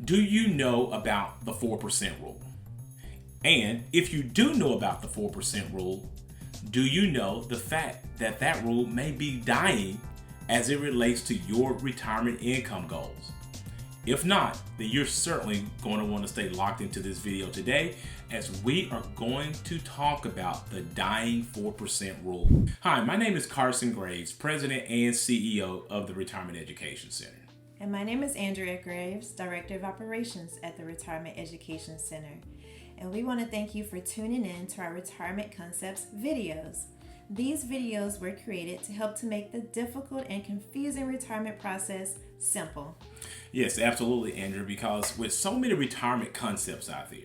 Do you know about the 4% rule? And if you do know about the 4% rule, do you know the fact that that rule may be dying as it relates to your retirement income goals? If not, then you're certainly going to want to stay locked into this video today, as we are going to talk about the dying 4% rule. Hi, my name is Carson Graves, President and CEO of the Retirement Education Center. And my name is Andrea Graves, Director of Operations at the Retirement Education Center. And we want to thank you for tuning in to our Retirement Concepts videos. These videos were created to help to make the difficult and confusing retirement process simple. Yes, absolutely, Andrea, because with so many retirement concepts out there,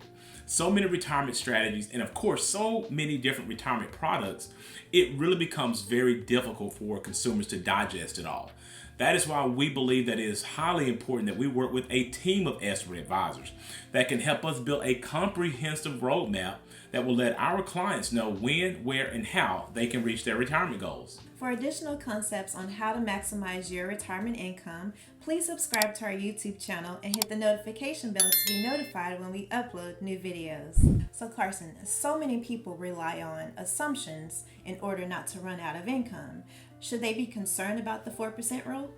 so many retirement strategies, and of course, so many different retirement products, it really becomes very difficult for consumers to digest it all. That is why we believe that it is highly important that we work with a team of expert advisors that can help us build a comprehensive roadmap that will let our clients know when, where, and how they can reach their retirement goals. For additional concepts on how to maximize your retirement income, please subscribe to our YouTube channel and hit the notification bell to be notified when we upload new videos. So Carson, so many people rely on assumptions in order not to run out of income. Should they be concerned about the 4% rule?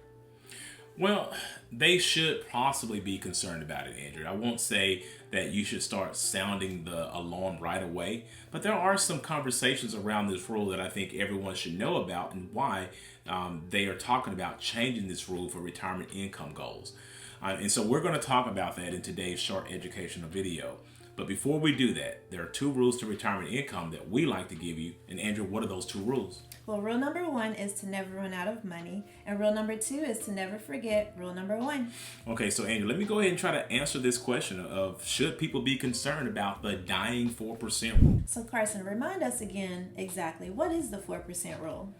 Well, they should possibly be concerned about it, Andrew. I won't say that you should start sounding the alarm right away, but there are some conversations around this rule that I think everyone should know about and why they are talking about changing this rule for retirement income goals. And so we're going to talk about that in today's short educational video. But before we do that, there are two rules to retirement income that we like to give you. And Andrew, what are those two rules? Well, rule number 1 is to never run out of money. And rule number 2 is to never forget rule number 1. Okay, so Andrew, let me go ahead and try to answer this question of should people be concerned about the dying 4% rule? So Carson, remind us again exactly what is the 4% rule?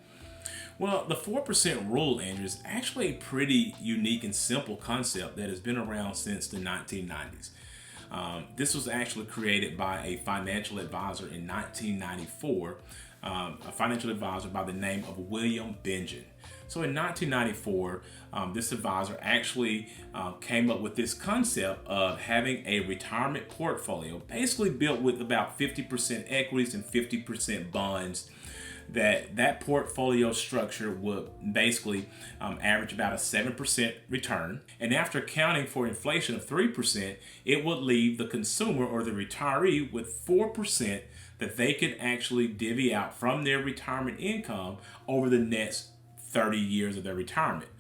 Well, the 4% rule, Andrew, is actually a pretty unique and simple concept that has been around since the 1990s. This was actually created by a financial advisor in 1994, a financial advisor by the name of Bill Bengen. So in 1994, this advisor actually came up with this concept of having a retirement portfolio, basically built with about 50% equities and 50% bonds. That portfolio structure would basically average about a 7% return. And after accounting for inflation of 3%, it would leave the consumer or the retiree with 4% that they could actually divvy out from their retirement income over the next 30 years of their retirement.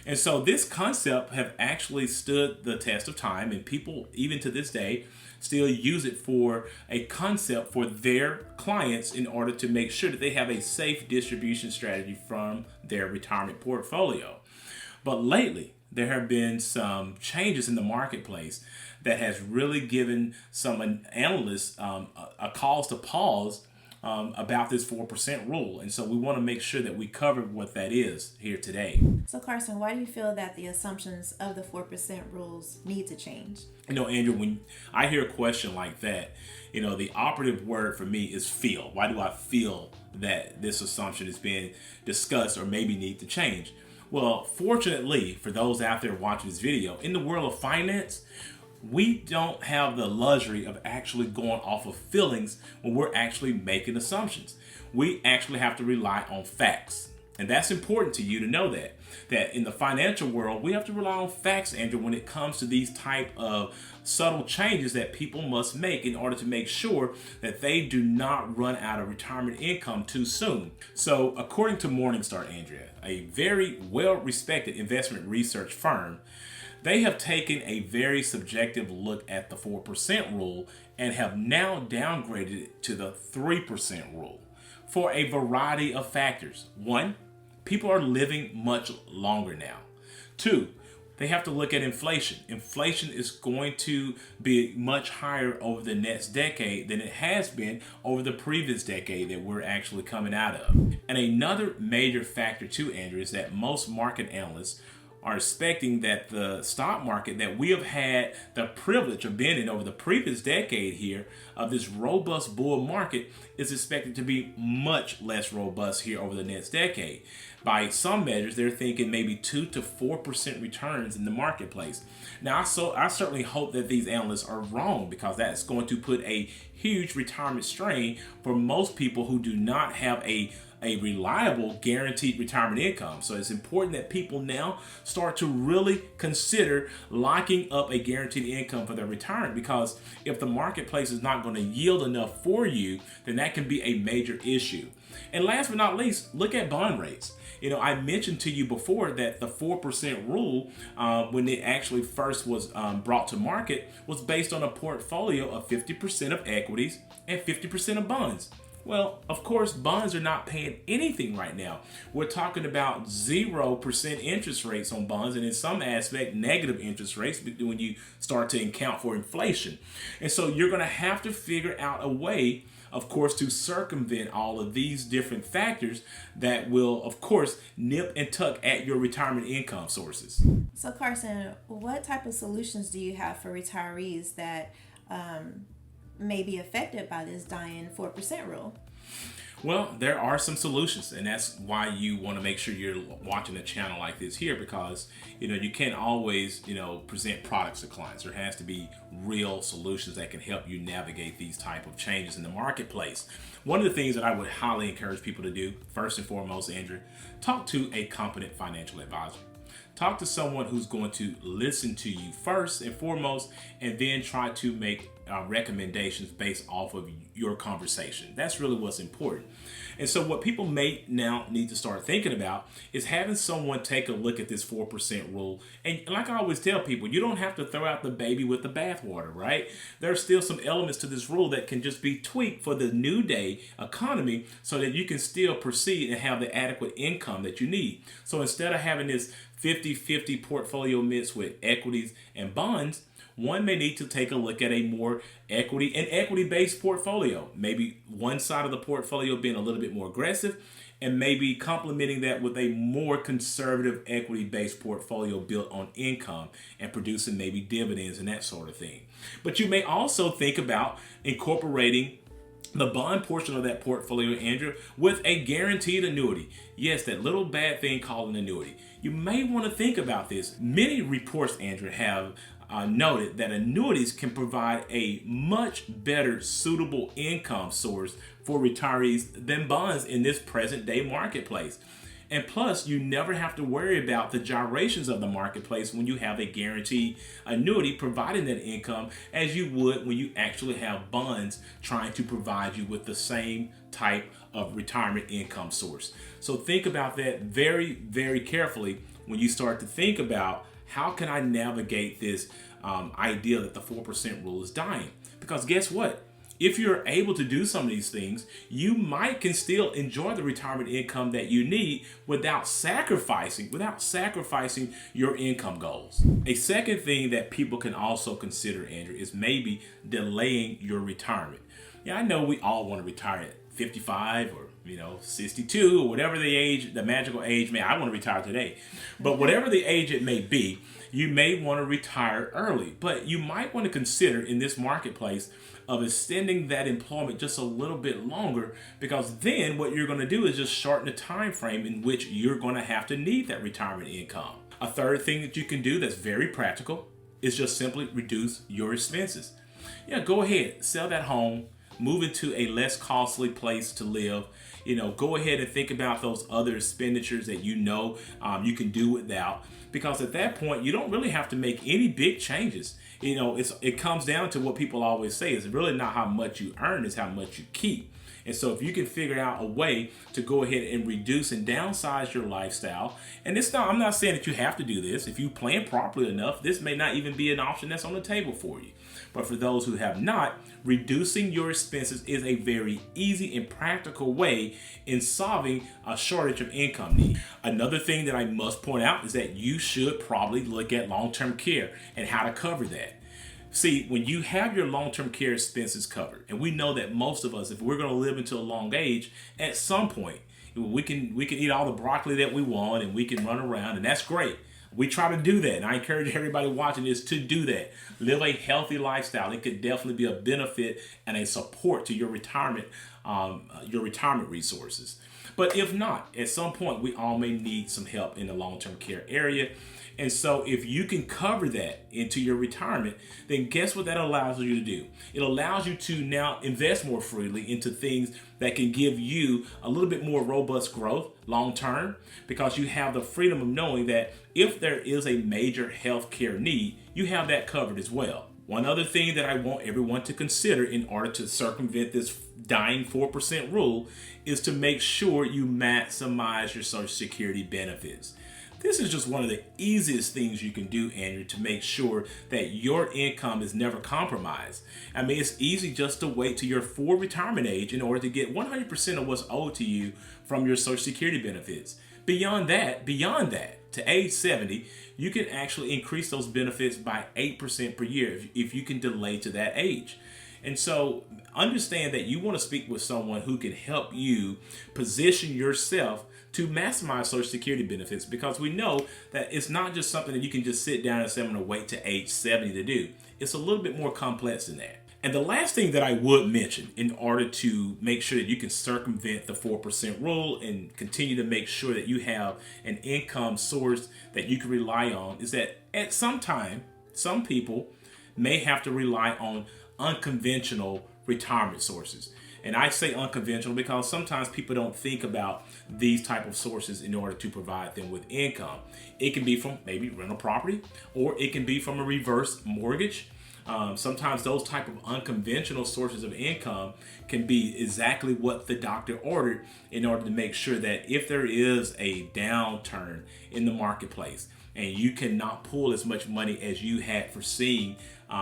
And so this concept have actually stood the test of time, and people, even to this day, still use it for a concept for their clients in order to make sure that they have a safe distribution strategy from their retirement portfolio. But lately, there have been some changes in the marketplace that has really given some analysts a cause to pause about this 4% rule. And so we want to make sure that we cover what that is here today. So Carson, why do you feel that the assumptions of the 4% rules need to change? You know, Andrew, when I hear a question like that, you know, the operative word for me is feel. Why do I feel that this assumption is being discussed or maybe need to change? Well, fortunately, for those out there watching this video, in the world of finance, we don't have the luxury of actually going off of feelings when we're actually making assumptions. We actually have to rely on facts. And that's important to you to know that in the financial world, we have to rely on facts, Andrew, when it comes to these type of subtle changes that people must make in order to make sure that they do not run out of retirement income too soon. So according to Morningstar, Andrea, a very well-respected investment research firm, they have taken a very subjective look at the 4% rule and have now downgraded it to the 3% rule for a variety of factors. 1, people are living much longer now. 2, they have to look at inflation. Inflation is going to be much higher over the next decade than it has been over the previous decade that we're actually coming out of. And another major factor too, Andrew, is that most market analysts are expecting that the stock market that we have had the privilege of being in over the previous decade here of this robust bull market is expected to be much less robust here over the next decade. By some measures, they're thinking maybe 2 to 4% returns in the marketplace. Now, I certainly hope that these analysts are wrong, because that's going to put a huge retirement strain for most people who do not have a reliable guaranteed retirement income. So it's important that people now start to really consider locking up a guaranteed income for their retirement, because if the marketplace is not going to yield enough for you, then that can be a major issue. And last but not least, look at bond rates. I mentioned to you before that the 4% rule, when it actually first was brought to market, was based on a portfolio of 50% of equities and 50% of bonds. Well, of course, bonds are not paying anything right now. We're talking about 0% interest rates on bonds, and in some aspect, negative interest rates when you start to account for inflation. And so you're going to have to figure out a way, of course, to circumvent all of these different factors that will, of course, nip and tuck at your retirement income sources. So, Carson, what type of solutions do you have for retirees that may be affected by this dying 4% rule? Well, there are some solutions, and that's why you want to make sure you're watching a channel like this here, because you can't always present products to clients. There has to be real solutions that can help you navigate these type of changes in the marketplace. One of the things that I would highly encourage people to do, first and foremost, Andrew, talk to a competent financial advisor. Talk to someone who's going to listen to you first and foremost, and then try to make recommendations based off of your conversation. That's really what's important. And so what people may now need to start thinking about is having someone take a look at this 4% rule. And like I always tell people, you don't have to throw out the baby with the bathwater, right? There are still some elements to this rule that can just be tweaked for the new day economy so that you can still proceed and have the adequate income that you need. So instead of having this 50-50 portfolio mix with equities and bonds, one may need to take a look at a more equity-based portfolio. Maybe one side of the portfolio being a little bit more aggressive, and maybe complementing that with a more conservative equity-based portfolio built on income and producing maybe dividends and that sort of thing. But you may also think about incorporating the bond portion of that portfolio, Andrew, with a guaranteed annuity. Yes, that little bad thing called an annuity. You may want to think about this. Many reports, Andrew, have noted that annuities can provide a much better suitable income source for retirees than bonds in this present day marketplace. And plus, you never have to worry about the gyrations of the marketplace when you have a guaranteed annuity providing that income, as you would when you actually have bonds trying to provide you with the same type of retirement income source. So think about that very, very carefully when you start to think about, how can I navigate this idea that the 4% rule is dying? Because guess what? If you're able to do some of these things, you can still enjoy the retirement income that you need without sacrificing your income goals. A second thing that people can also consider, Andrew, is maybe delaying your retirement. Yeah, I know we all want to retire at 55 or 62 or whatever the magical age I want to retire today. But whatever the age it may be, you may want to retire early. But you might want to consider in this marketplace of extending that employment just a little bit longer, because then what you're going to do is just shorten the time frame in which you're going to have to need that retirement income. A third thing that you can do that's very practical is just simply reduce your expenses. Yeah, go ahead, sell that home, move into a less costly place to live. Go ahead and think about those other expenditures that you can do without, because at that point you don't really have to make any big changes. It comes down to what people always say: it's really not how much you earn, it's how much you keep. And so if you can figure out a way to go ahead and reduce and downsize your lifestyle, and I'm not saying that you have to do this. If you plan properly enough, this may not even be an option that's on the table for you. But for those who have not, reducing your expenses is a very easy and practical way in solving a shortage of income need. Another thing that I must point out is that you should probably look at long-term care and how to cover that. See, when you have your long-term care expenses covered, and we know that most of us, if we're going to live until a long age, at some point, we can eat all the broccoli that we want and we can run around, and that's great. We try to do that, and I encourage everybody watching this to do that. Live a healthy lifestyle. It could definitely be a benefit and a support to your retirement resources. But if not, at some point, we all may need some help in the long-term care area. And so if you can cover that into your retirement, then guess what that allows you to do? It allows you to now invest more freely into things that can give you a little bit more robust growth long term, because you have the freedom of knowing that if there is a major health care need, you have that covered as well. One other thing that I want everyone to consider in order to circumvent this dying 4% rule is to make sure you maximize your Social Security benefits. This is just one of the easiest things you can do, Andrew, to make sure that your income is never compromised. I mean, it's easy just to wait to your full retirement age in order to get 100% of what's owed to you from your Social Security benefits. Beyond that, to age 70, you can actually increase those benefits by 8% per year if you can delay to that age. And so understand that you want to speak with someone who can help you position yourself to maximize Social Security benefits, because we know that it's not just something that you can just sit down and say, I'm going to wait to age 70 to do. It's a little bit more complex than that. And the last thing that I would mention in order to make sure that you can circumvent the 4% rule and continue to make sure that you have an income source that you can rely on is that at some time, some people may have to rely on unconventional retirement sources. And I say unconventional because sometimes people don't think about these type of sources in order to provide them with income. It can be from maybe rental property, or it can be from a reverse mortgage. Sometimes those type of unconventional sources of income can be exactly what the doctor ordered in order to make sure that if there is a downturn in the marketplace and you cannot pull as much money as you had foreseen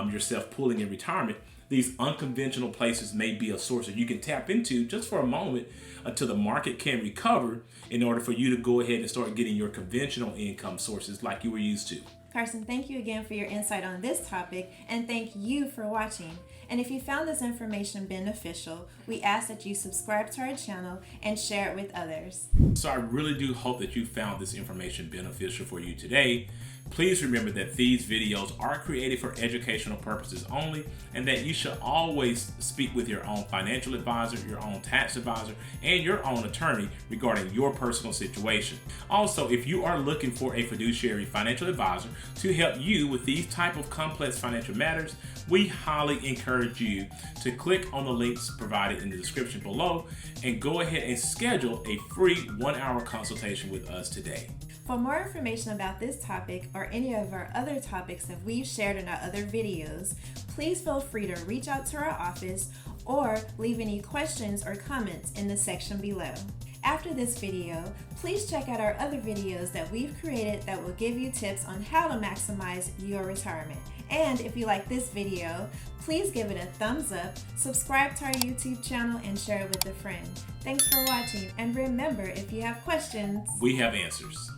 yourself pulling in retirement, these unconventional places may be a source that you can tap into just for a moment until the market can recover in order for you to go ahead and start getting your conventional income sources like you were used to. Carson, thank you again for your insight on this topic, and thank you for watching. And if you found this information beneficial, we ask that you subscribe to our channel and share it with others. So I really do hope that you found this information beneficial for you today. Please remember that these videos are created for educational purposes only, and that you should always speak with your own financial advisor, your own tax advisor, and your own attorney regarding your personal situation. Also, if you are looking for a fiduciary financial advisor to help you with these type of complex financial matters, we highly encourage you to click on the links provided in the description below and go ahead and schedule a free 1-hour consultation with us today. For more information about this topic or any of our other topics that we've shared in our other videos, please feel free to reach out to our office or leave any questions or comments in the section below. After this video, please check out our other videos that we've created that will give you tips on how to maximize your retirement. And if you like this video, please give it a thumbs up, subscribe to our YouTube channel, and share it with a friend. Thanks for watching, and remember, if you have questions, we have answers.